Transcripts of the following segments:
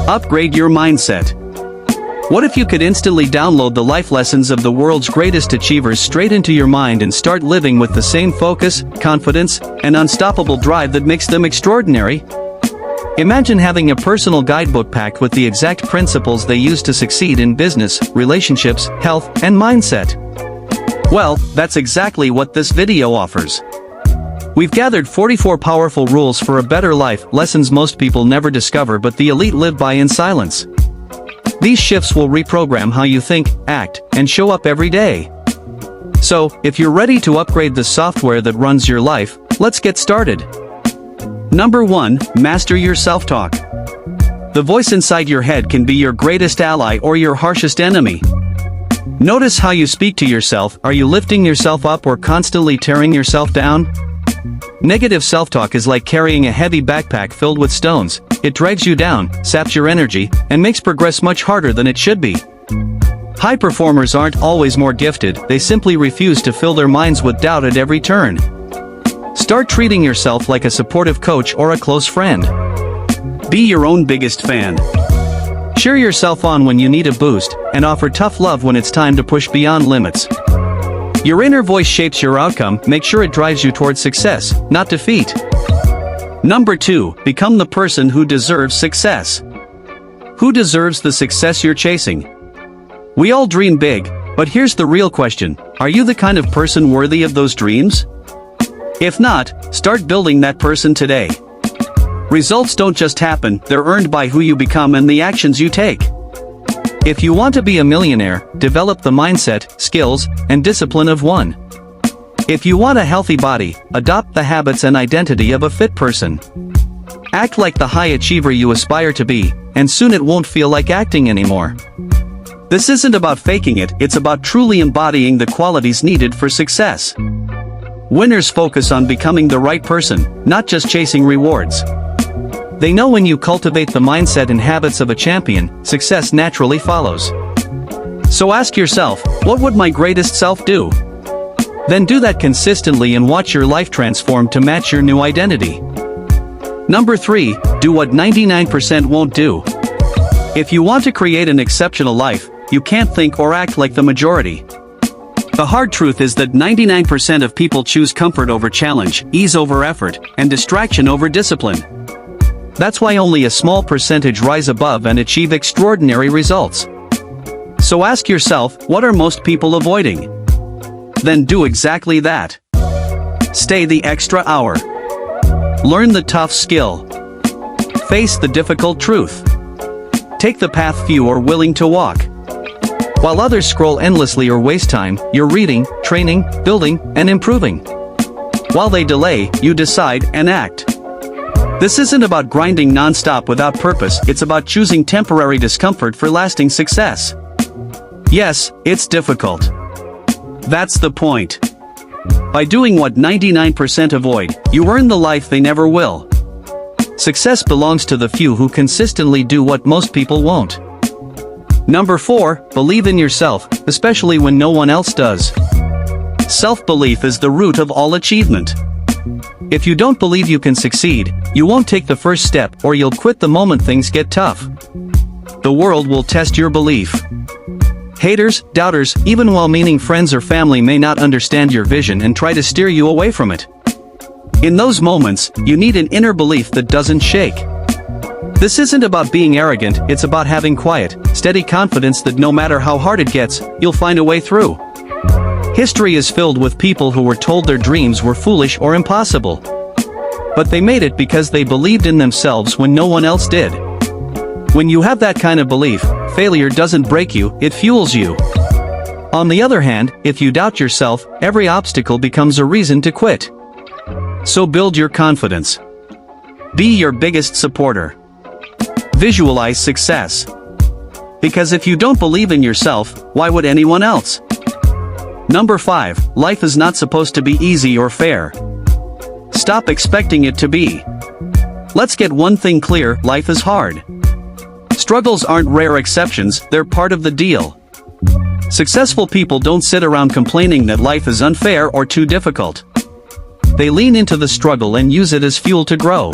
Upgrade your mindset. What if you could instantly download the life lessons of the world's greatest achievers straight into your mind and start living with the same focus, confidence, and unstoppable drive that makes them extraordinary? Imagine having a personal guidebook packed with the exact principles they use to succeed in business, relationships, health, and mindset. Well, that's exactly what this video offers. We've gathered 44 powerful rules for a better life, lessons most people never discover but the elite live by in silence. These shifts will reprogram how you think, act, and show up every day. So, if you're ready to upgrade the software that runs your life, let's get started. Number 1, master your self-talk. The voice inside your head can be your greatest ally or your harshest enemy. Notice how you speak to yourself. Are you lifting yourself up or constantly tearing yourself down? Negative self-talk is like carrying a heavy backpack filled with stones. It drags you down, saps your energy, and makes progress much harder than it should be. High performers aren't always more gifted, they simply refuse to fill their minds with doubt at every turn. Start treating yourself like a supportive coach or a close friend. Be your own biggest fan. Cheer yourself on when you need a boost, and offer tough love when it's time to push beyond limits. Your inner voice shapes your outcome. Make sure it drives you towards success, not defeat. Number 2, become the person who deserves success. Who deserves the success you're chasing? We all dream big, but here's the real question. Are you the kind of person worthy of those dreams? If not, start building that person today. Results don't just happen, they're earned by who you become and the actions you take. If you want to be a millionaire, develop the mindset, skills, and discipline of one. If you want a healthy body, adopt the habits and identity of a fit person. Act like the high achiever you aspire to be, and soon it won't feel like acting anymore. This isn't about faking it, it's about truly embodying the qualities needed for success. Winners focus on becoming the right person, not just chasing rewards. They know when you cultivate the mindset and habits of a champion, success naturally follows. So ask yourself, what would my greatest self do? Then do that consistently and watch your life transform to match your new identity. Number 3, do what 99% won't do. If you want to create an exceptional life, you can't think or act like the majority. The hard truth is that 99% of people choose comfort over challenge, ease over effort, and distraction over discipline. That's why only a small percentage rise above and achieve extraordinary results. So ask yourself, what are most people avoiding? Then do exactly that. Stay the extra hour. Learn the tough skill. Face the difficult truth. Take the path few are willing to walk. While others scroll endlessly or waste time, you're reading, training, building, and improving. While they delay, you decide and act. This isn't about grinding non-stop without purpose, it's about choosing temporary discomfort for lasting success. Yes, it's difficult. That's the point. By doing what 99% avoid, you earn the life they never will. Success belongs to the few who consistently do what most people won't. Number 4, believe in yourself, especially when no one else does. Self-belief is the root of all achievement. If you don't believe you can succeed, you won't take the first step or you'll quit the moment things get tough. The world will test your belief. Haters, doubters, even well-meaning friends or family may not understand your vision and try to steer you away from it. In those moments, you need an inner belief that doesn't shake. This isn't about being arrogant, it's about having quiet, steady confidence that no matter how hard it gets, you'll find a way through. History is filled with people who were told their dreams were foolish or impossible. But they made it because they believed in themselves when no one else did. When you have that kind of belief, failure doesn't break you, it fuels you. On the other hand, if you doubt yourself, every obstacle becomes a reason to quit. So build your confidence. Be your biggest supporter. Visualize success. Because if you don't believe in yourself, why would anyone else? Number 5, life is not supposed to be easy or fair. Stop expecting it to be. Let's get one thing clear, life is hard. Struggles aren't rare exceptions, they're part of the deal. Successful people don't sit around complaining that life is unfair or too difficult. They lean into the struggle and use it as fuel to grow.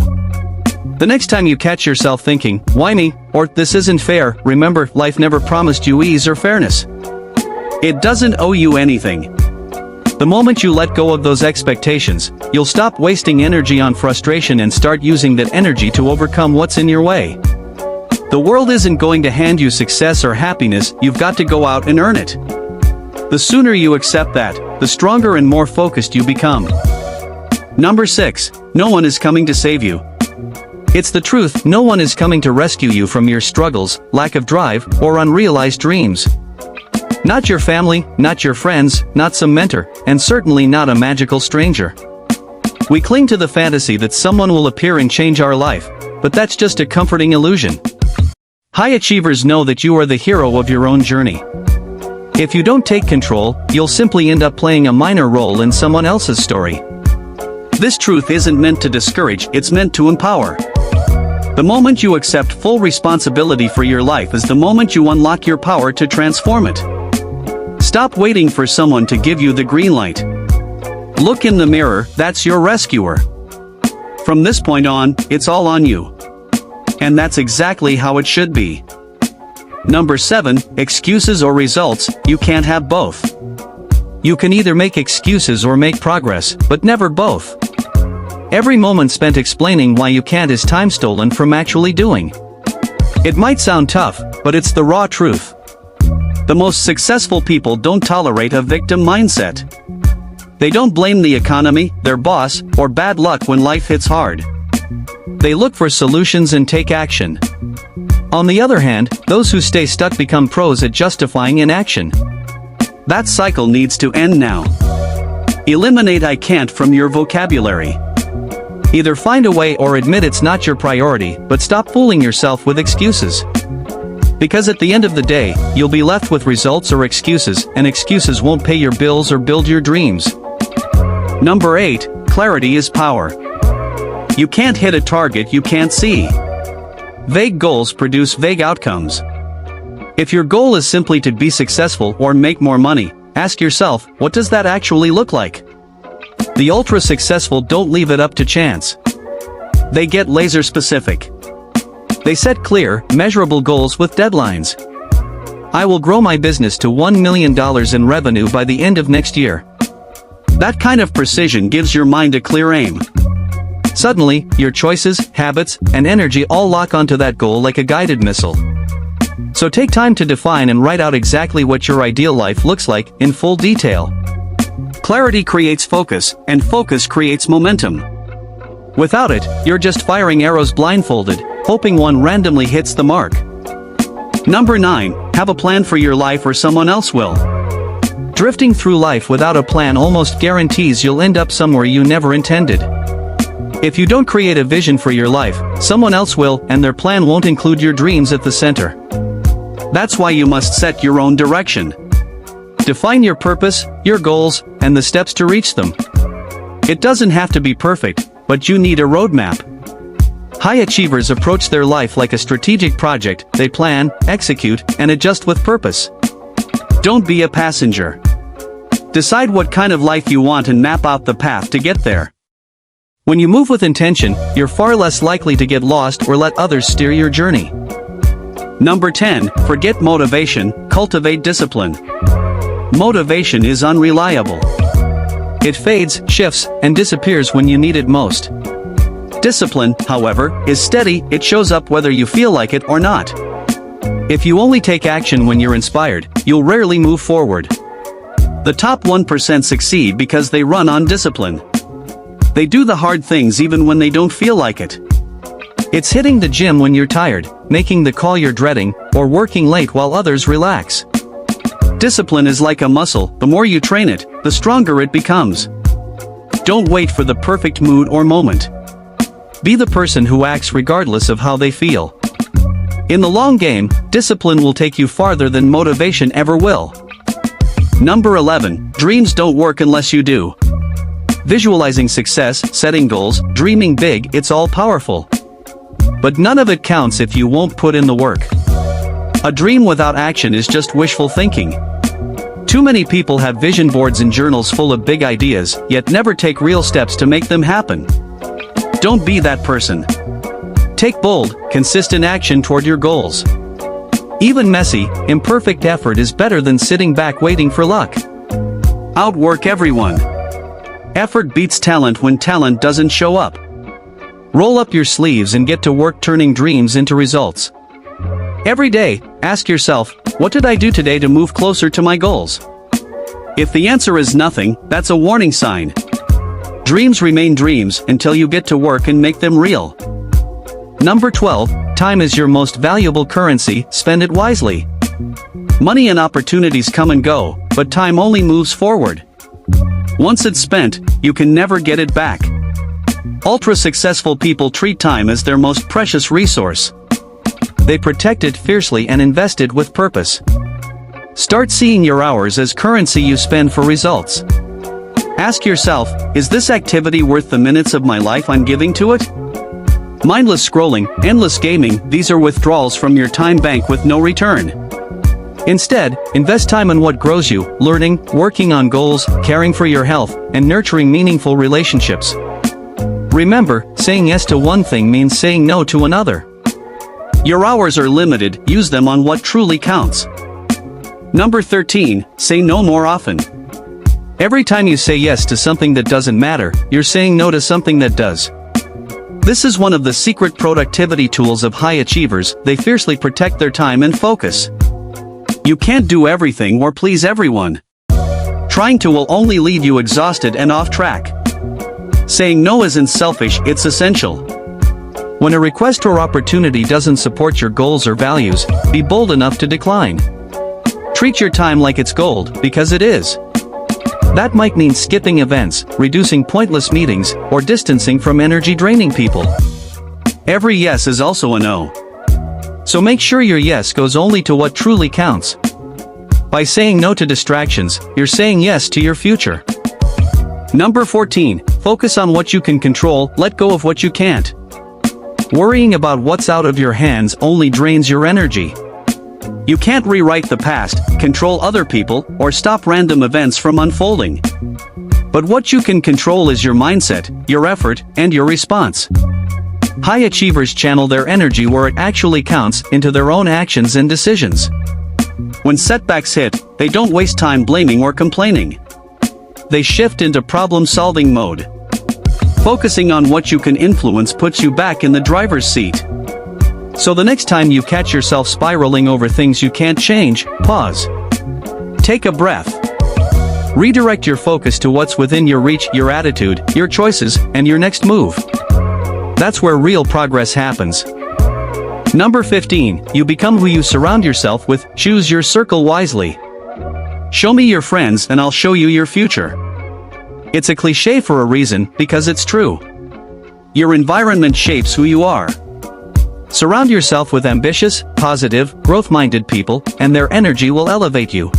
The next time you catch yourself thinking, "Why me?" or "This isn't fair," remember, life never promised you ease or fairness. It doesn't owe you anything. The moment you let go of those expectations, you'll stop wasting energy on frustration and start using that energy to overcome what's in your way. The world isn't going to hand you success or happiness, you've got to go out and earn it. The sooner you accept that, the stronger and more focused you become. Number 6. No one is coming to save you. It's the truth, no one is coming to rescue you from your struggles, lack of drive, or unrealized dreams. Not your family, not your friends, not some mentor, and certainly not a magical stranger. We cling to the fantasy that someone will appear and change our life, but that's just a comforting illusion. High achievers know that you are the hero of your own journey. If you don't take control, you'll simply end up playing a minor role in someone else's story. This truth isn't meant to discourage, it's meant to empower. The moment you accept full responsibility for your life is the moment you unlock your power to transform it. Stop waiting for someone to give you the green light. Look in the mirror, that's your rescuer. From this point on, it's all on you. And that's exactly how it should be. Number 7, excuses or results, you can't have both. You can either make excuses or make progress, but never both. Every moment spent explaining why you can't is time stolen from actually doing. It might sound tough, but it's the raw truth. The most successful people don't tolerate a victim mindset. They don't blame the economy, their boss, or bad luck when life hits hard. They look for solutions and take action. On the other hand, those who stay stuck become pros at justifying inaction. That cycle needs to end now. Eliminate "I can't" from your vocabulary. Either find a way or admit it's not your priority, but stop fooling yourself with excuses. Because at the end of the day, you'll be left with results or excuses, and excuses won't pay your bills or build your dreams. Number 8, clarity is power. You can't hit a target you can't see. Vague goals produce vague outcomes. If your goal is simply to be successful or make more money, ask yourself, what does that actually look like? The ultra-successful don't leave it up to chance. They get laser-specific. They set clear, measurable goals with deadlines. I will grow my business to $1 million in revenue by the end of next year. That kind of precision gives your mind a clear aim. Suddenly, your choices, habits, and energy all lock onto that goal like a guided missile. So take time to define and write out exactly what your ideal life looks like, in full detail. Clarity creates focus, and focus creates momentum. Without it, you're just firing arrows blindfolded, hoping one randomly hits the mark. Number 9, have a plan for your life or someone else will. Drifting through life without a plan almost guarantees you'll end up somewhere you never intended. If you don't create a vision for your life, someone else will, and their plan won't include your dreams at the center. That's why you must set your own direction. Define your purpose, your goals, and the steps to reach them. It doesn't have to be perfect, but you need a roadmap. High achievers approach their life like a strategic project. They plan, execute, and adjust with purpose. Don't be a passenger. Decide what kind of life you want and map out the path to get there. When you move with intention, you're far less likely to get lost or let others steer your journey. Number 10, forget motivation, cultivate discipline. Motivation is unreliable. It fades, shifts, and disappears when you need it most. Discipline, however, is steady, it shows up whether you feel like it or not. If you only take action when you're inspired, you'll rarely move forward. The top 1% succeed because they run on discipline. They do the hard things even when they don't feel like it. It's hitting the gym when you're tired, making the call you're dreading, or working late while others relax. Discipline is like a muscle, the more you train it, the stronger it becomes. Don't wait for the perfect mood or moment. Be the person who acts regardless of how they feel. In the long game, discipline will take you farther than motivation ever will. Number 11, dreams don't work unless you do. Visualizing success, setting goals, dreaming big, it's all powerful. But none of it counts if you won't put in the work. A dream without action is just wishful thinking. Too many people have vision boards and journals full of big ideas, yet never take real steps to make them happen. Don't be that person. Take bold, consistent action toward your goals. Even messy, imperfect effort is better than sitting back waiting for luck. Outwork everyone. Effort beats talent when talent doesn't show up. Roll up your sleeves and get to work turning dreams into results. Every day, ask yourself, what did I do today to move closer to my goals? If the answer is nothing, that's a warning sign. Dreams remain dreams until you get to work and make them real. Number 12, time is your most valuable currency, spend it wisely. Money and opportunities come and go, but time only moves forward. Once it's spent, you can never get it back. Ultra-successful people treat time as their most precious resource. They protect it fiercely and invest it with purpose. Start seeing your hours as currency you spend for results. Ask yourself, is this activity worth the minutes of my life I'm giving to it? Mindless scrolling, endless gaming, these are withdrawals from your time bank with no return. Instead, invest time in what grows you, learning, working on goals, caring for your health, and nurturing meaningful relationships. Remember, saying yes to one thing means saying no to another. Your hours are limited, use them on what truly counts. Number 13, say no more often. Every time you say yes to something that doesn't matter, you're saying no to something that does. This is one of the secret productivity tools of high achievers. They fiercely protect their time and focus. You can't do everything or please everyone. Trying to will only leave you exhausted and off track. Saying no isn't selfish, it's essential. When a request or opportunity doesn't support your goals or values, be bold enough to decline. Treat your time like it's gold, because it is. That might mean skipping events, reducing pointless meetings, or distancing from energy-draining people. Every yes is also a no. So make sure your yes goes only to what truly counts. By saying no to distractions, you're saying yes to your future. Number 14, focus on what you can control, let go of what you can't. Worrying about what's out of your hands only drains your energy. You can't rewrite the past, control other people, or stop random events from unfolding. But what you can control is your mindset, your effort, and your response. High achievers channel their energy where it actually counts, into their own actions and decisions. When setbacks hit, they don't waste time blaming or complaining. They shift into problem-solving mode. Focusing on what you can influence puts you back in the driver's seat. So the next time you catch yourself spiraling over things you can't change, pause. Take a breath. Redirect your focus to what's within your reach, your attitude, your choices, and your next move. That's where real progress happens. Number 15, you become who you surround yourself with, choose your circle wisely. Show me your friends and I'll show you your future. It's a cliché for a reason, because it's true. Your environment shapes who you are. Surround yourself with ambitious, positive, growth-minded people, and their energy will elevate you.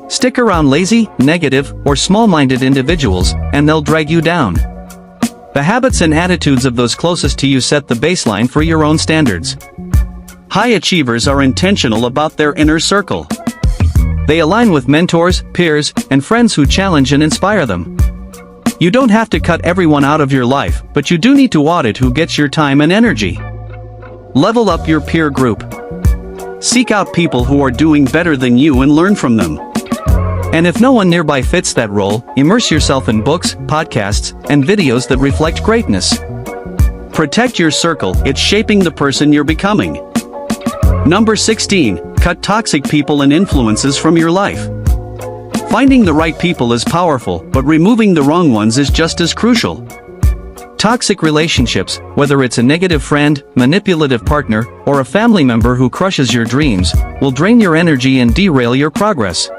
Stick around lazy, negative, or small-minded individuals, and they'll drag you down. The habits and attitudes of those closest to you set the baseline for your own standards. High achievers are intentional about their inner circle. They align with mentors, peers, and friends who challenge and inspire them. You don't have to cut everyone out of your life, but you do need to audit who gets your time and energy. Level up your peer group. Seek out people who are doing better than you and learn from them. And if no one nearby fits that role, immerse yourself in books, podcasts, and videos that reflect greatness. Protect your circle, it's shaping the person you're becoming. Number 16, cut toxic people and influences from your life. Finding the right people is powerful, but removing the wrong ones is just as crucial. Toxic relationships, whether it's a negative friend, manipulative partner, or a family member who crushes your dreams, will drain your energy and derail your progress.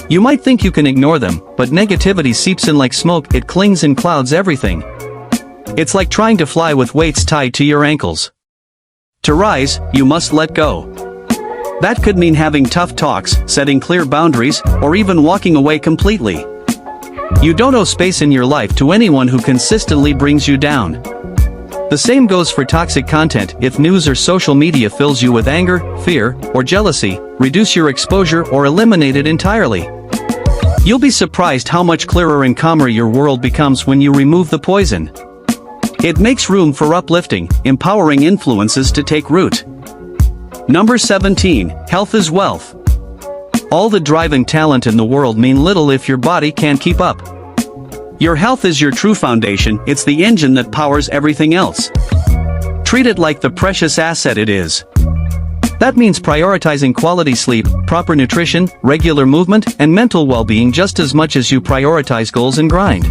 You might think you can ignore them, but negativity seeps in like smoke, it clings and clouds everything. It's like trying to fly with weights tied to your ankles. To rise, you must let go. That could mean having tough talks, setting clear boundaries, or even walking away completely. You don't owe space in your life to anyone who consistently brings you down. The same goes for toxic content. If news or social media fills you with anger, fear, or jealousy, reduce your exposure or eliminate it entirely. You'll be surprised how much clearer and calmer your world becomes when you remove the poison. It makes room for uplifting, empowering influences to take root. Number 17, health is wealth. All the drive and talent in the world mean little if your body can't keep up. Your health is your true foundation, it's the engine that powers everything else. Treat it like the precious asset it is. That means prioritizing quality sleep, proper nutrition, regular movement, and mental well-being just as much as you prioritize goals and grind.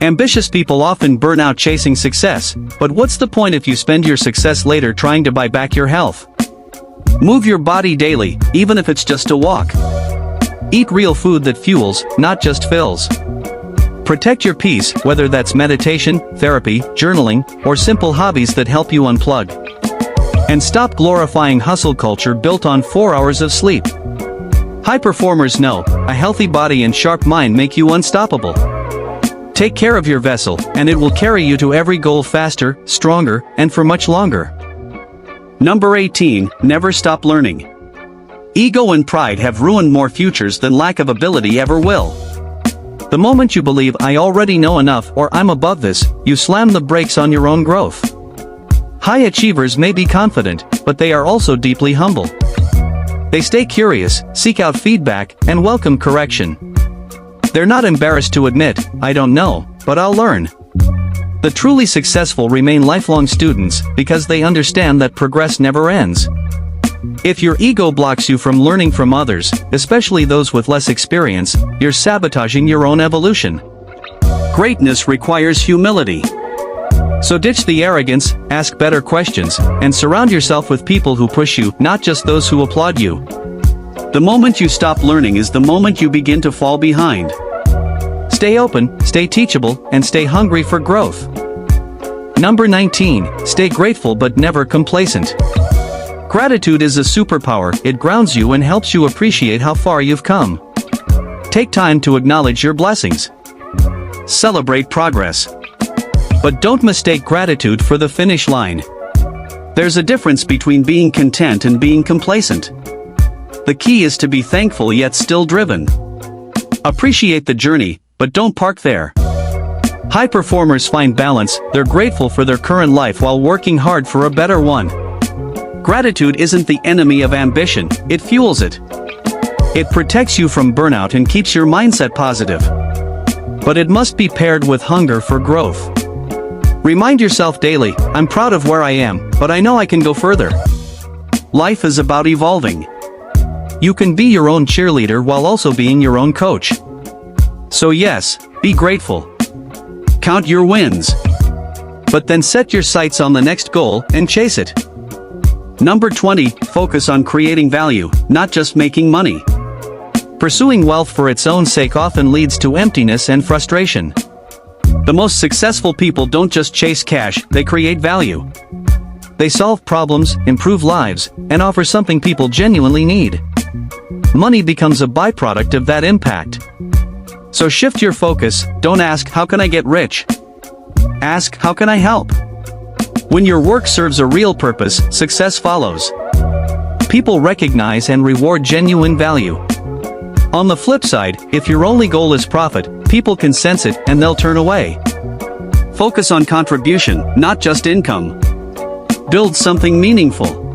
Ambitious people often burn out chasing success, but what's the point if you spend your success later trying to buy back your health? Move your body daily, even if it's just a walk. Eat real food that fuels, not just fills. Protect your peace, whether that's meditation, therapy, journaling, or simple hobbies that help you unplug. And stop glorifying hustle culture built on 4 hours of sleep. High performers know, a healthy body and sharp mind make you unstoppable. Take care of your vessel, and it will carry you to every goal faster, stronger, and for much longer. Number 18, never stop learning. Ego and pride have ruined more futures than lack of ability ever will. The moment you believe I already know enough or I'm above this, you slam the brakes on your own growth. High achievers may be confident, but they are also deeply humble. They stay curious, seek out feedback, and welcome correction. They're not embarrassed to admit, I don't know, but I'll learn. The truly successful remain lifelong students because they understand that progress never ends. If your ego blocks you from learning from others, especially those with less experience, you're sabotaging your own evolution. Greatness requires humility. So ditch the arrogance, ask better questions, and surround yourself with people who push you, not just those who applaud you. The moment you stop learning is the moment you begin to fall behind. Stay open, stay teachable, and stay hungry for growth. Number 19, stay grateful but never complacent. Gratitude is a superpower, it grounds you and helps you appreciate how far you've come. Take time to acknowledge your blessings. Celebrate progress. But don't mistake gratitude for the finish line. There's a difference between being content and being complacent. The key is to be thankful yet still driven. Appreciate the journey, but don't park there. High performers find balance, they're grateful for their current life while working hard for a better one. Gratitude isn't the enemy of ambition, it fuels it. It protects you from burnout and keeps your mindset positive. But it must be paired with hunger for growth. Remind yourself daily, I'm proud of where I am, but I know I can go further. Life is about evolving. You can be your own cheerleader while also being your own coach. So yes, be grateful. Count your wins. But then set your sights on the next goal and chase it. Number 20, focus on creating value, not just making money. Pursuing wealth for its own sake often leads to emptiness and frustration. The most successful people don't just chase cash, they create value. They solve problems, improve lives, and offer something people genuinely need. Money becomes a byproduct of that impact. So shift your focus, don't ask, how can I get rich? Ask, how can I help? When your work serves a real purpose, success follows. People recognize and reward genuine value. On the flip side, if your only goal is profit, people can sense it and they'll turn away. Focus on contribution, not just income. Build something meaningful.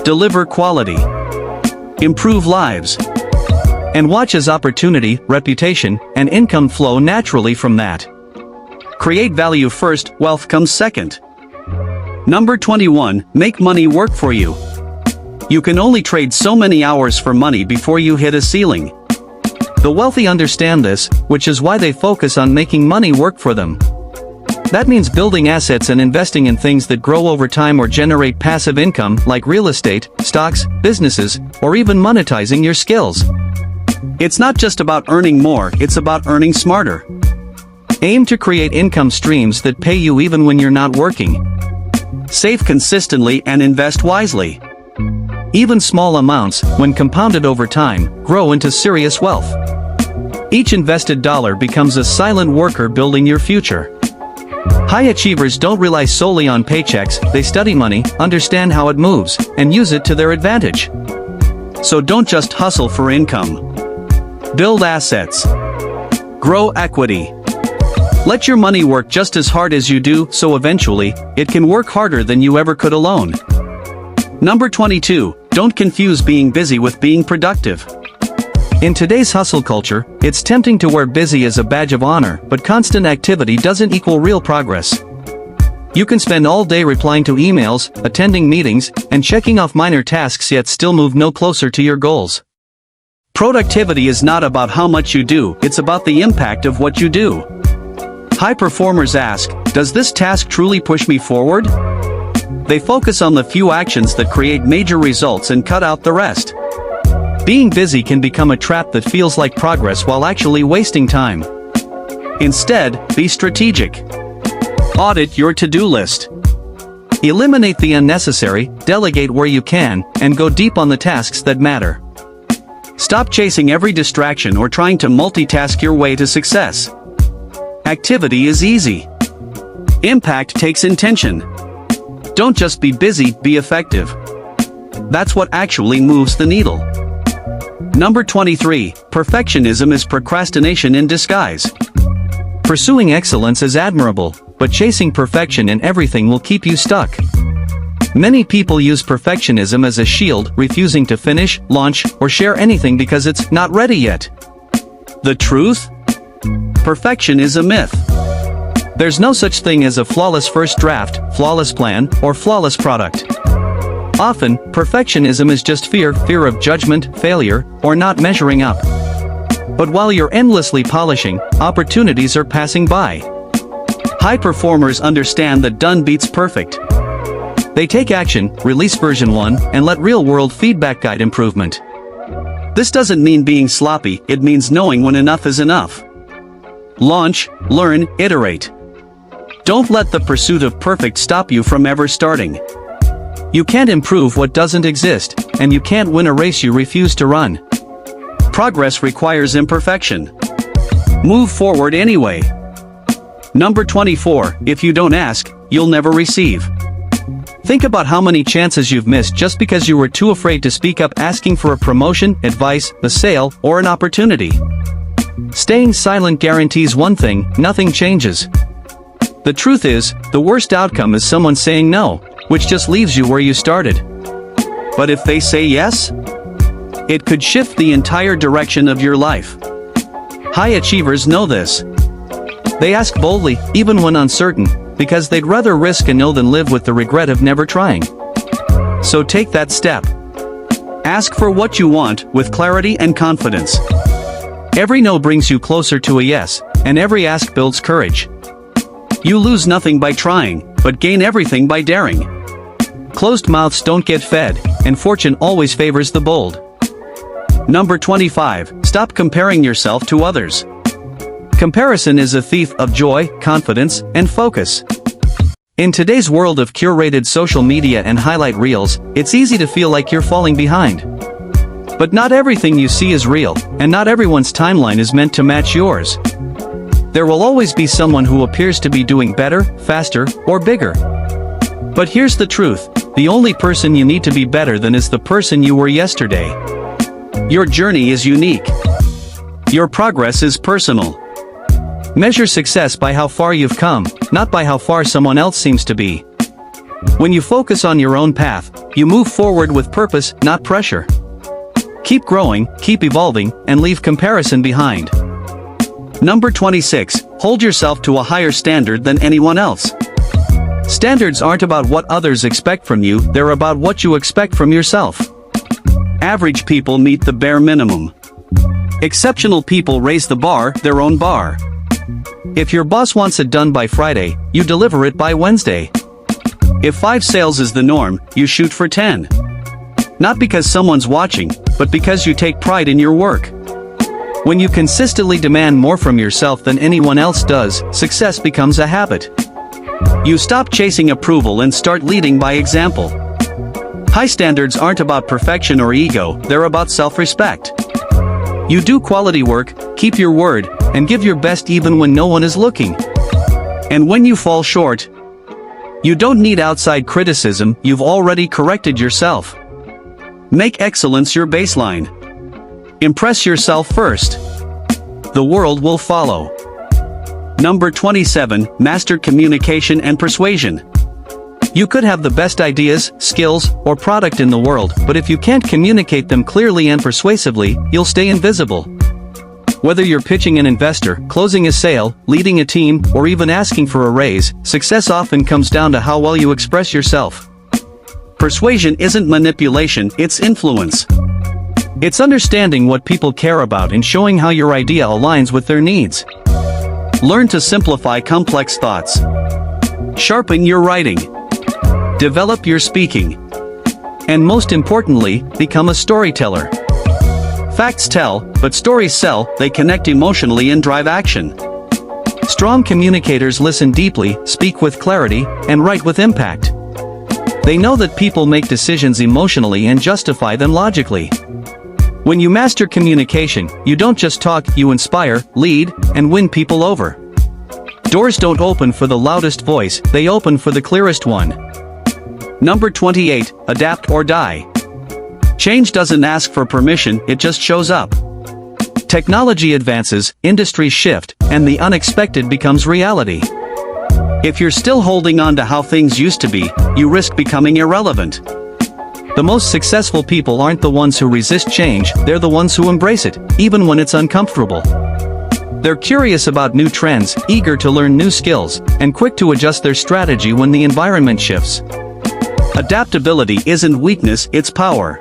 Deliver quality. Improve lives. And watch as opportunity, reputation, and income flow naturally from that. Create value first, wealth comes second. Number 21, make money work for you. You can only trade so many hours for money before you hit a ceiling. The wealthy understand this, which is why they focus on making money work for them. That means building assets and investing in things that grow over time or generate passive income like real estate, stocks, businesses, or even monetizing your skills. It's not just about earning more, it's about earning smarter. Aim to create income streams that pay you even when you're not working. Save consistently and invest wisely. Even small amounts, when compounded over time, grow into serious wealth. Each invested dollar becomes a silent worker building your future. High achievers don't rely solely on paychecks, they study money, understand how it moves, and use it to their advantage. So don't just hustle for income. Build assets. Grow equity. Let your money work just as hard as you do, so eventually, it can work harder than you ever could alone. Number 22. Don't confuse being busy with being productive. In today's hustle culture, it's tempting to wear busy as a badge of honor, but constant activity doesn't equal real progress. You can spend all day replying to emails, attending meetings, and checking off minor tasks yet still move no closer to your goals. Productivity is not about how much you do, it's about the impact of what you do. High performers ask, does this task truly push me forward? They focus on the few actions that create major results and cut out the rest. Being busy can become a trap that feels like progress while actually wasting time. Instead, be strategic. Audit your to-do list. Eliminate the unnecessary, delegate where you can, and go deep on the tasks that matter. Stop chasing every distraction or trying to multitask your way to success. Activity is easy. Impact takes intention. Don't just be busy, be effective. That's what actually moves the needle. Number 23. Perfectionism is procrastination in disguise. Pursuing excellence is admirable, but chasing perfection in everything will keep you stuck. Many people use perfectionism as a shield, refusing to finish, launch, or share anything because it's not ready yet. The truth? Perfection is a myth. There's no such thing as a flawless first draft, flawless plan, or flawless product. Often, perfectionism is just fear of judgment, failure, or not measuring up. But while you're endlessly polishing, opportunities are passing by. High performers understand that done beats perfect. They take action, release version 1, and let real-world feedback guide improvement. This doesn't mean being sloppy, it means knowing when enough is enough. Launch, learn, iterate. Don't let the pursuit of perfect stop you from ever starting. You can't improve what doesn't exist, and you can't win a race you refuse to run. Progress requires imperfection. Move forward anyway. Number 24. If you don't ask, you'll never receive. Think about how many chances you've missed just because you were too afraid to speak up, asking for a promotion, advice, a sale, or an opportunity. Staying silent guarantees one thing: nothing changes. The truth is, the worst outcome is someone saying no, which just leaves you where you started. But if they say yes, it could shift the entire direction of your life. High achievers know this. They ask boldly, even when uncertain, because they'd rather risk a no than live with the regret of never trying. So take that step. Ask for what you want, with clarity and confidence. Every no brings you closer to a yes, and every ask builds courage. You lose nothing by trying, but gain everything by daring. Closed mouths don't get fed, and fortune always favors the bold. Number 25. Stop comparing yourself to others. Comparison is a thief of joy, confidence, and focus. In today's world of curated social media and highlight reels, it's easy to feel like you're falling behind. But not everything you see is real, and not everyone's timeline is meant to match yours. There will always be someone who appears to be doing better, faster, or bigger. But here's the truth: the only person you need to be better than is the person you were yesterday. Your journey is unique. Your progress is personal. Measure success by how far you've come, not by how far someone else seems to be. When you focus on your own path, you move forward with purpose, not pressure. Keep growing, keep evolving, and leave comparison behind. Number 26. Hold yourself to a higher standard than anyone else. Standards aren't about what others expect from you, they're about what you expect from yourself. Average people meet the bare minimum. Exceptional people raise the bar, their own bar. If your boss wants it done by Friday, you deliver it by Wednesday. If 5 sales is the norm, you shoot for 10. Not because someone's watching, but because you take pride in your work. When you consistently demand more from yourself than anyone else does, success becomes a habit. You stop chasing approval and start leading by example. High standards aren't about perfection or ego, they're about self-respect. You do quality work, keep your word, and give your best even when no one is looking. And when you fall short, you don't need outside criticism, you've already corrected yourself. Make excellence your baseline. Impress yourself first. The world will follow. Number 27, master communication and persuasion. You could have the best ideas, skills, or product in the world, but if you can't communicate them clearly and persuasively, you'll stay invisible. Whether you're pitching an investor, closing a sale, leading a team, or even asking for a raise, success often comes down to how well you express yourself. Persuasion isn't manipulation, it's influence. It's understanding what people care about and showing how your idea aligns with their needs. Learn to simplify complex thoughts. Sharpen your writing. Develop your speaking. And most importantly, become a storyteller. Facts tell, but stories sell. They connect emotionally and drive action. Strong communicators listen deeply, speak with clarity, and write with impact. They know that people make decisions emotionally and justify them logically. When you master communication, you don't just talk, you inspire, lead, and win people over. Doors don't open for the loudest voice, they open for the clearest one. Number 28, adapt or die. Change doesn't ask for permission, it just shows up. Technology advances, industries shift, and the unexpected becomes reality. If you're still holding on to how things used to be, you risk becoming irrelevant. The most successful people aren't the ones who resist change, they're the ones who embrace it, even when it's uncomfortable. They're curious about new trends, eager to learn new skills, and quick to adjust their strategy when the environment shifts. Adaptability isn't weakness, it's power.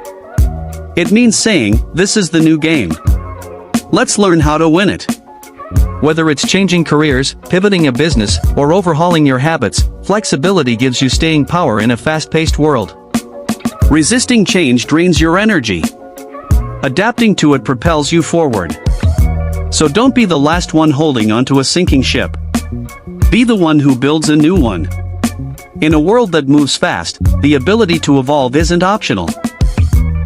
It means saying, this is the new game. Let's learn how to win it. Whether it's changing careers, pivoting a business, or overhauling your habits, flexibility gives you staying power in a fast-paced world. Resisting change drains your energy. Adapting to it propels you forward. So don't be the last one holding onto a sinking ship. Be the one who builds a new one. In a world that moves fast, the ability to evolve isn't optional.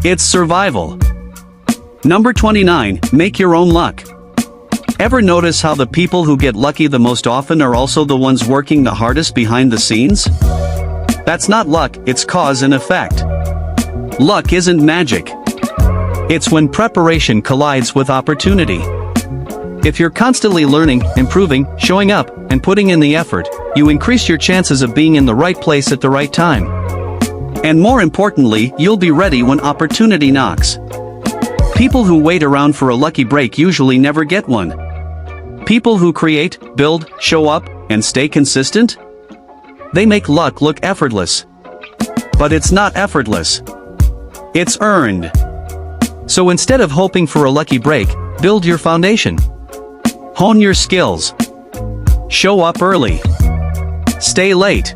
It's survival. Number 29, make your own luck. Ever notice how the people who get lucky the most often are also the ones working the hardest behind the scenes? That's not luck, it's cause and effect. Luck isn't magic. It's when preparation collides with opportunity. If you're constantly learning, improving, showing up, and putting in the effort, you increase your chances of being in the right place at the right time. And more importantly, you'll be ready when opportunity knocks. People who wait around for a lucky break usually never get one. People who create, build, show up, and stay consistent? They make luck look effortless. But it's not effortless. It's earned. So instead of hoping for a lucky break, build your foundation. Hone your skills. Show up early. Stay late.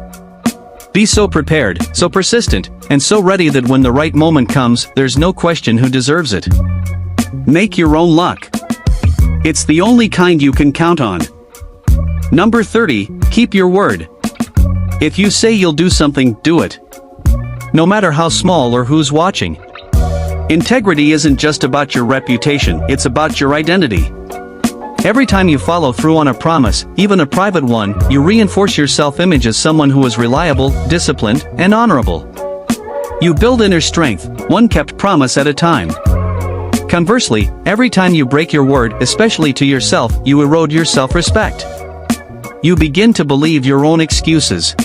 Be so prepared, so persistent, and so ready that when the right moment comes, there's no question who deserves it. Make your own luck. It's the only kind you can count on. Number 30, keep your word. If you say you'll do something, do it. No matter how small or who's watching. Integrity isn't just about your reputation, it's about your identity. Every time you follow through on a promise, even a private one, you reinforce your self-image as someone who is reliable, disciplined, and honorable. You build inner strength, one kept promise at a time. Conversely, every time you break your word, especially to yourself, you erode your self-respect. You begin to believe your own excuses.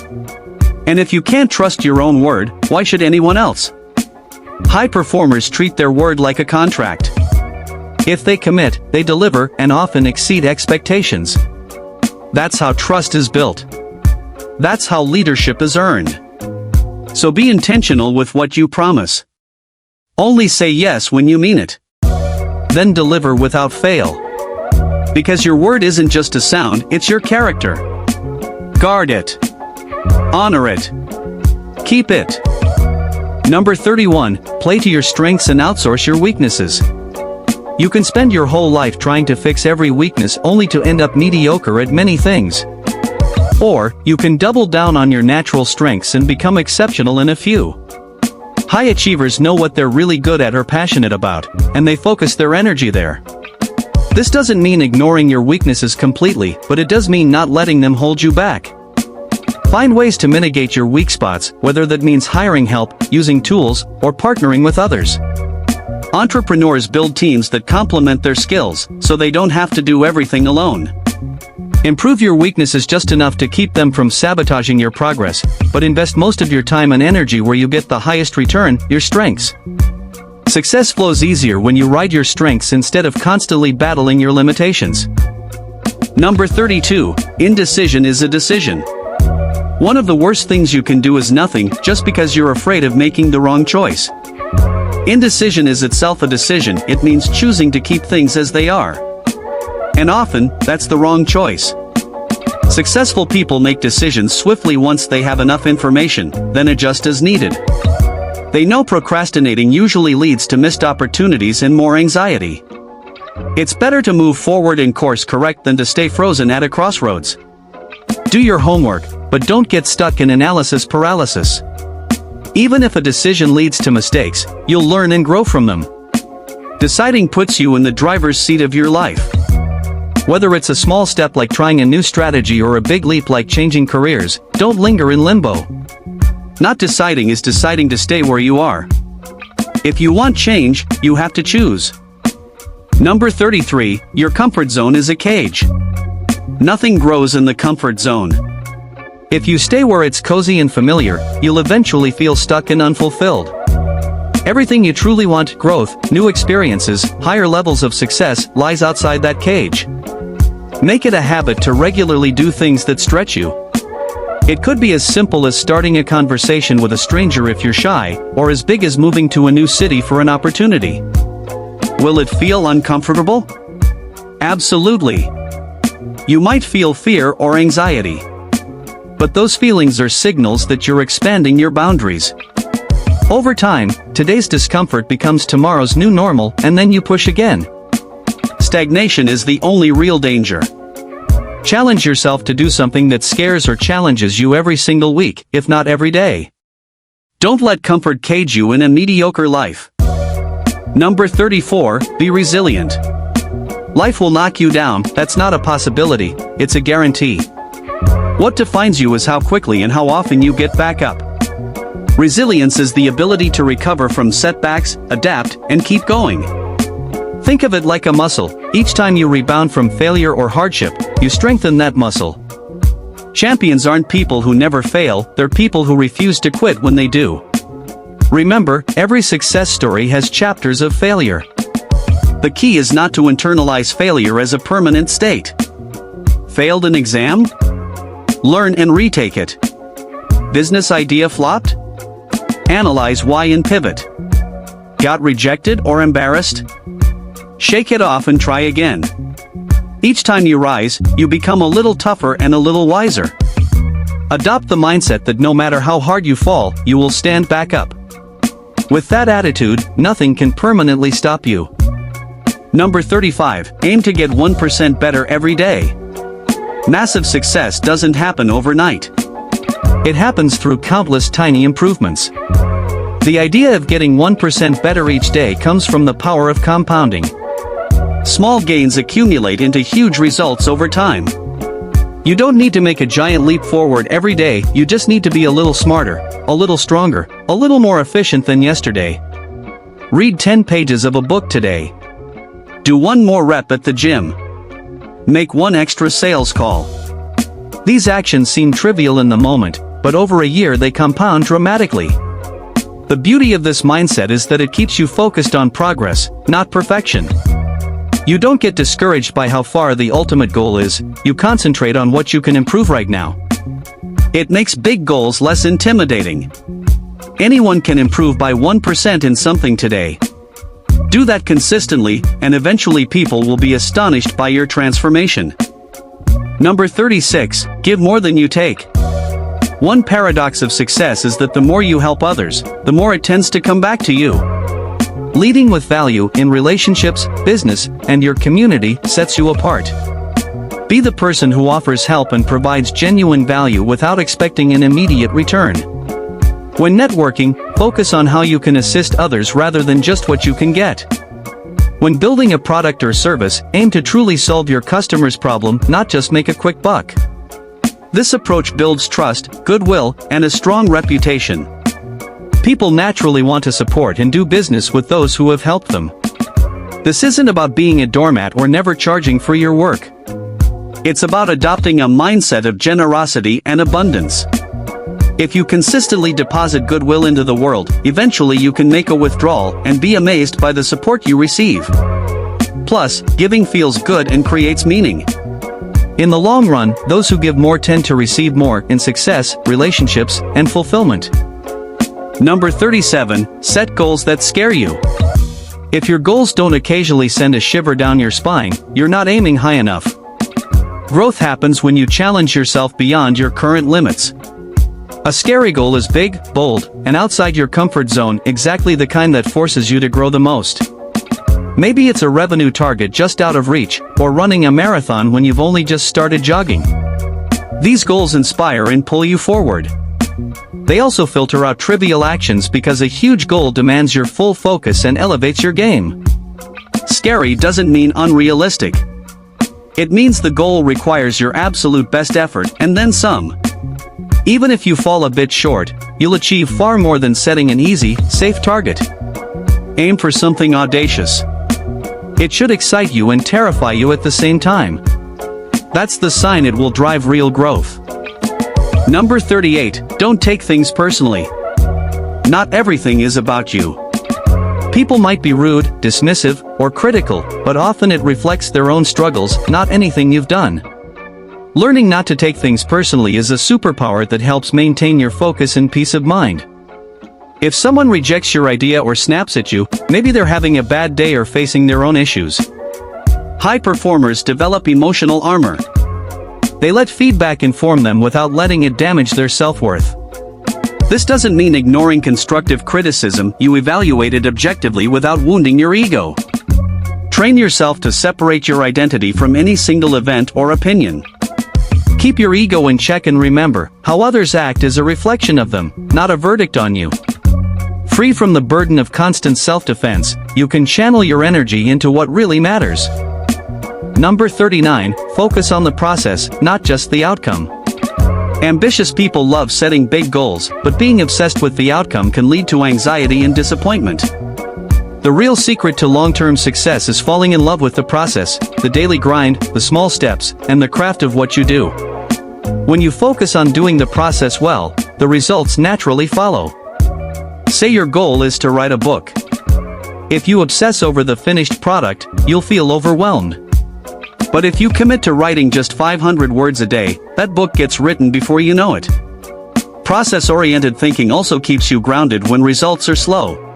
And if you can't trust your own word, why should anyone else? High performers treat their word like a contract. If they commit, they deliver and often exceed expectations. That's how trust is built. That's how leadership is earned. So be intentional with what you promise. Only say yes when you mean it. Then deliver without fail. Because your word isn't just a sound, it's your character. Guard it. Honor it. Keep it. Number 31, play to your strengths and outsource your weaknesses. You can spend your whole life trying to fix every weakness only to end up mediocre at many things. Or, you can double down on your natural strengths and become exceptional in a few. High achievers know what they're really good at or passionate about, and they focus their energy there. This doesn't mean ignoring your weaknesses completely, but it does mean not letting them hold you back. Find ways to mitigate your weak spots, whether that means hiring help, using tools, or partnering with others. Entrepreneurs build teams that complement their skills, so they don't have to do everything alone. Improve your weaknesses just enough to keep them from sabotaging your progress, but invest most of your time and energy where you get the highest return, your strengths. Success flows easier when you ride your strengths instead of constantly battling your limitations. Number 32, indecision is a decision. One of the worst things you can do is nothing, just because you're afraid of making the wrong choice. Indecision is itself a decision. It means choosing to keep things as they are. And often, that's the wrong choice. Successful people make decisions swiftly once they have enough information, then adjust as needed. They know procrastinating usually leads to missed opportunities and more anxiety. It's better to move forward and course correct than to stay frozen at a crossroads. Do your homework, but don't get stuck in analysis paralysis. Even if a decision leads to mistakes, you'll learn and grow from them. Deciding puts you in the driver's seat of your life. Whether it's a small step like trying a new strategy or a big leap like changing careers, don't linger in limbo. Not deciding is deciding to stay where you are. If you want change, you have to choose. Number 33, your comfort zone is a cage. Nothing grows in the comfort zone. If you stay where it's cozy and familiar, you'll eventually feel stuck and unfulfilled. Everything you truly want, growth, new experiences, higher levels of success, lies outside that cage. Make it a habit to regularly do things that stretch you. It could be as simple as starting a conversation with a stranger if you're shy, or as big as moving to a new city for an opportunity. Will it feel uncomfortable? Absolutely. You might feel fear or anxiety. But those feelings are signals that you're expanding your boundaries. Over time, today's discomfort becomes tomorrow's new normal, and then you push again. Stagnation is the only real danger. Challenge yourself to do something that scares or challenges you every single week, if not every day. Don't let comfort cage you in a mediocre life. Number 34, be resilient. Life will knock you down, that's not a possibility, it's a guarantee. What defines you is how quickly and how often you get back up. Resilience is the ability to recover from setbacks, adapt, and keep going. Think of it like a muscle. Each time you rebound from failure or hardship, you strengthen that muscle. Champions aren't people who never fail, they're people who refuse to quit when they do. Remember, every success story has chapters of failure. The key is not to internalize failure as a permanent state. Failed an exam? Learn and retake it. Business idea flopped? Analyze why and pivot. Got rejected or embarrassed? Shake it off and try again. Each time you rise, you become a little tougher and a little wiser. Adopt the mindset that no matter how hard you fall, you will stand back up. With that attitude, nothing can permanently stop you. Number 35, aim to get 1% better every day. Massive success doesn't happen overnight. It happens through countless tiny improvements. The idea of getting 1% better each day comes from the power of compounding. Small gains accumulate into huge results over time. You don't need to make a giant leap forward every day, you just need to be a little smarter, a little stronger, a little more efficient than yesterday. Read 10 pages of a book today. Do one more rep at the gym. Make one extra sales call. These actions seem trivial in the moment, but over a year they compound dramatically. The beauty of this mindset is that it keeps you focused on progress, not perfection. You don't get discouraged by how far the ultimate goal is, you concentrate on what you can improve right now. It makes big goals less intimidating. Anyone can improve by 1% in something today. Do that consistently, and eventually people will be astonished by your transformation. Number 36, give more than you take. One paradox of success is that the more you help others, the more it tends to come back to you. Leading with value in relationships, business, and your community sets you apart. Be the person who offers help and provides genuine value without expecting an immediate return. When networking, focus on how you can assist others rather than just what you can get. When building a product or service, aim to truly solve your customer's problem, not just make a quick buck. This approach builds trust, goodwill, and a strong reputation. People naturally want to support and do business with those who have helped them. This isn't about being a doormat or never charging for your work. It's about adopting a mindset of generosity and abundance. If you consistently deposit goodwill into the world, eventually you can make a withdrawal and be amazed by the support you receive. Plus, giving feels good and creates meaning. In the long run, those who give more tend to receive more in success, relationships, and fulfillment. Number 37, set goals that scare you. If your goals don't occasionally send a shiver down your spine, you're not aiming high enough. Growth happens when you challenge yourself beyond your current limits. A scary goal is big, bold, and outside your comfort zone, exactly the kind that forces you to grow the most. Maybe it's a revenue target just out of reach, or running a marathon when you've only just started jogging. These goals inspire and pull you forward. They also filter out trivial actions because a huge goal demands your full focus and elevates your game. Scary doesn't mean unrealistic. It means the goal requires your absolute best effort and then some. Even if you fall a bit short, you'll achieve far more than setting an easy, safe target. Aim for something audacious. It should excite you and terrify you at the same time. That's the sign it will drive real growth. Number 38, don't take things personally. Not everything is about you. People might be rude, dismissive, or critical, but often it reflects their own struggles, not anything you've done. Learning not to take things personally is a superpower that helps maintain your focus and peace of mind. If someone rejects your idea or snaps at you, maybe they're having a bad day or facing their own issues. High performers develop emotional armor. They let feedback inform them without letting it damage their self-worth. This doesn't mean ignoring constructive criticism. You evaluate it objectively without wounding your ego. Train yourself to separate your identity from any single event or opinion. Keep your ego in check and remember, how others act is a reflection of them, not a verdict on you. Free from the burden of constant self-defense, you can channel your energy into what really matters. Number 39, focus on the process, not just the outcome. Ambitious people love setting big goals, but being obsessed with the outcome can lead to anxiety and disappointment. The real secret to long-term success is falling in love with the process, the daily grind, the small steps, and the craft of what you do. When you focus on doing the process well, the results naturally follow. Say your goal is to write a book. If you obsess over the finished product, you'll feel overwhelmed. But if you commit to writing just 500 words a day, that book gets written before you know it. Process-oriented thinking also keeps you grounded when results are slow.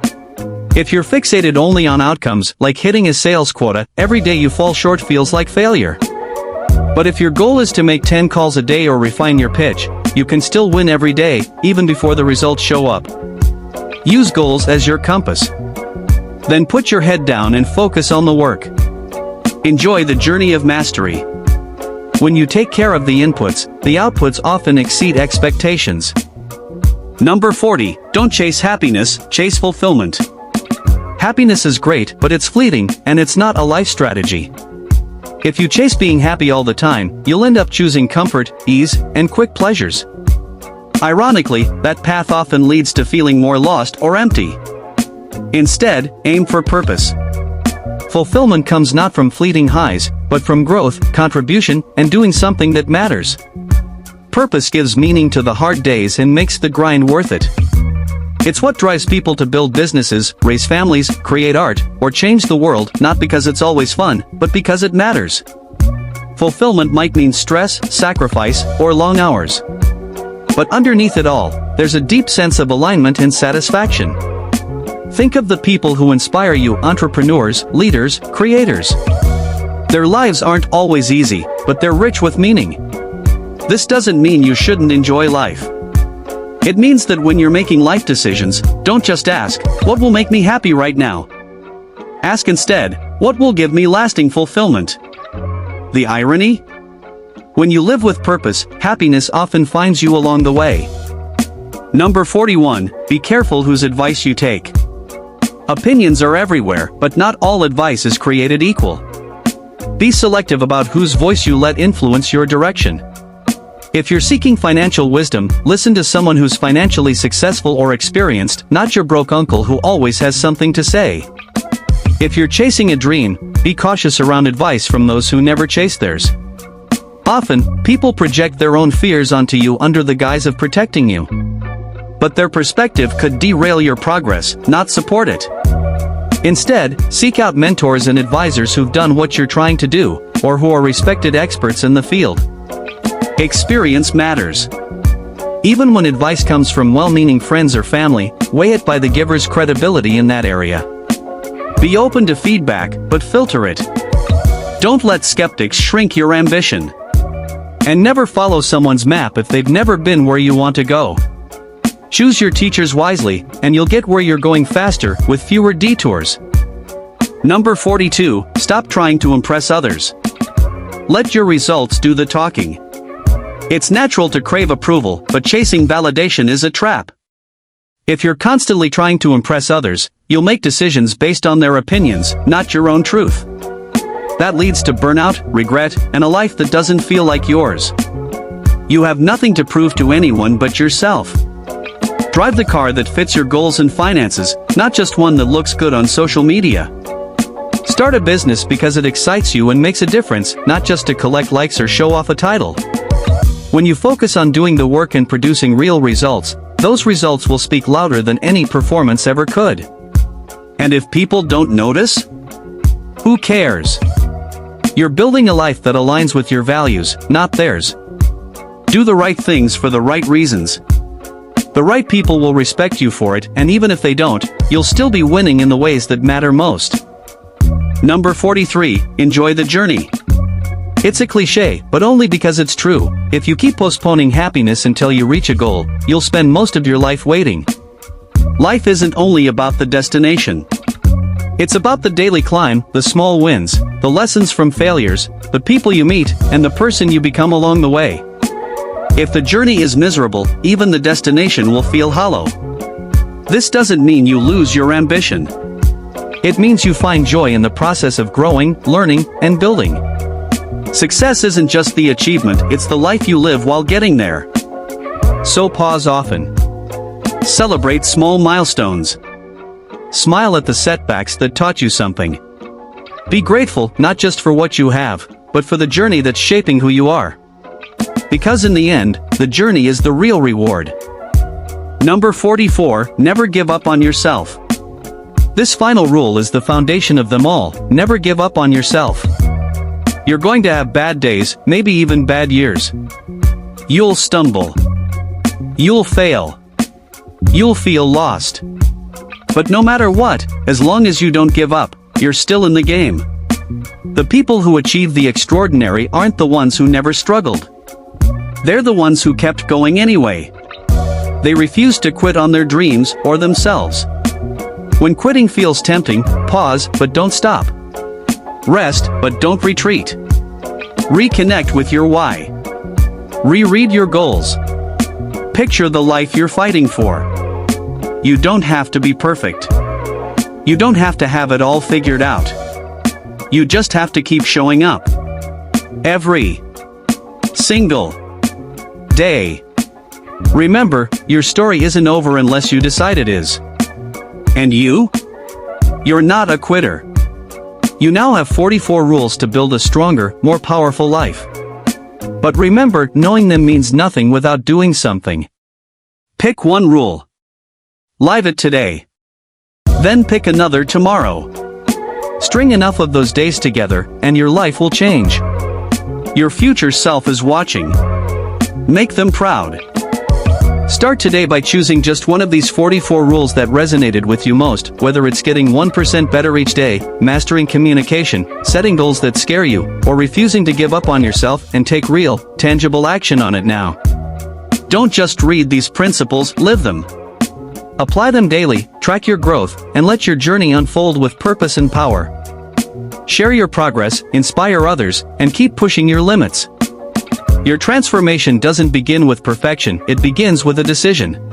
If you're fixated only on outcomes, like hitting a sales quota, every day you fall short feels like failure. But if your goal is to make 10 calls a day or refine your pitch, you can still win every day, even before the results show up. Use goals as your compass. Then put your head down and focus on the work. Enjoy the journey of mastery. When you take care of the inputs, the outputs often exceed expectations. Number 40, don't chase happiness, chase fulfillment. Happiness is great, but it's fleeting, and it's not a life strategy. If you chase being happy all the time, you'll end up choosing comfort, ease, and quick pleasures. Ironically, that path often leads to feeling more lost or empty. Instead, aim for purpose. Fulfillment comes not from fleeting highs, but from growth, contribution, and doing something that matters. Purpose gives meaning to the hard days and makes the grind worth it. It's what drives people to build businesses, raise families, create art, or change the world, not because it's always fun, but because it matters. Fulfillment might mean stress, sacrifice, or long hours. But underneath it all, there's a deep sense of alignment and satisfaction. Think of the people who inspire you, entrepreneurs, leaders, creators. Their lives aren't always easy, but they're rich with meaning. This doesn't mean you shouldn't enjoy life. It means that when you're making life decisions, don't just ask, what will make me happy right now? Ask instead, what will give me lasting fulfillment? The irony? When you live with purpose, happiness often finds you along the way. Number 41, be careful whose advice you take. Opinions are everywhere, but not all advice is created equal. Be selective about whose voice you let influence your direction. If you're seeking financial wisdom, listen to someone who's financially successful or experienced, not your broke uncle who always has something to say. If you're chasing a dream, be cautious around advice from those who never chase theirs. Often, people project their own fears onto you under the guise of protecting you. But their perspective could derail your progress, not support it. Instead, seek out mentors and advisors who've done what you're trying to do, or who are respected experts in the field. Experience matters. Even when advice comes from well-meaning friends or family, weigh it by the giver's credibility in that area. Be open to feedback, but filter it. Don't let skeptics shrink your ambition. And never follow someone's map if they've never been where you want to go. Choose your teachers wisely, and you'll get where you're going faster, with fewer detours. Number 42, stop trying to impress others. Let your results do the talking. It's natural to crave approval, but chasing validation is a trap. If you're constantly trying to impress others, you'll make decisions based on their opinions, not your own truth. That leads to burnout, regret, and a life that doesn't feel like yours. You have nothing to prove to anyone but yourself. Drive the car that fits your goals and finances, not just one that looks good on social media. Start a business because it excites you and makes a difference, not just to collect likes or show off a title. When you focus on doing the work and producing real results, those results will speak louder than any performance ever could. And if people don't notice? Who cares? You're building a life that aligns with your values, not theirs. Do the right things for the right reasons. The right people will respect you for it, and even if they don't, you'll still be winning in the ways that matter most. Number 43, enjoy the journey. It's a cliche, but only because it's true. If you keep postponing happiness until you reach a goal, you'll spend most of your life waiting. Life isn't only about the destination. It's about the daily climb, the small wins, the lessons from failures, the people you meet, and the person you become along the way. If the journey is miserable, even the destination will feel hollow. This doesn't mean you lose your ambition. It means you find joy in the process of growing, learning, and building. Success isn't just the achievement, it's the life you live while getting there. So pause often. Celebrate small milestones. Smile at the setbacks that taught you something. Be grateful, not just for what you have, but for the journey that's shaping who you are. Because in the end, the journey is the real reward. Number 44, never give up on yourself. This final rule is the foundation of them all, never give up on yourself. You're going to have bad days, maybe even bad years. You'll stumble. You'll fail. You'll feel lost. But no matter what, as long as you don't give up, you're still in the game. The people who achieve the extraordinary aren't the ones who never struggled. They're the ones who kept going anyway. They refused to quit on their dreams or themselves. When quitting feels tempting, pause, but don't stop. Rest, but don't retreat. Reconnect with your why. Reread your goals. Picture the life you're fighting for. You don't have to be perfect. You don't have to have it all figured out. You just have to keep showing up. Every single day. Remember, your story isn't over unless you decide it is. And you? You're not a quitter. You now have 44 rules to build a stronger, more powerful life. But remember, knowing them means nothing without doing something. Pick one rule. Live it today. Then pick another tomorrow. String enough of those days together, and your life will change. Your future self is watching. Make them proud. Start today by choosing just one of these 44 rules that resonated with you most, whether it's getting 1% better each day, mastering communication, setting goals that scare you, or refusing to give up on yourself and take real, tangible action on it now. Don't just read these principles, live them. Apply them daily, track your growth, and let your journey unfold with purpose and power. Share your progress, inspire others, and keep pushing your limits. Your transformation doesn't begin with perfection, it begins with a decision.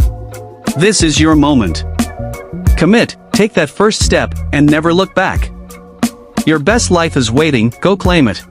This is your moment. Commit, take that first step, and never look back. Your best life is waiting, go claim it.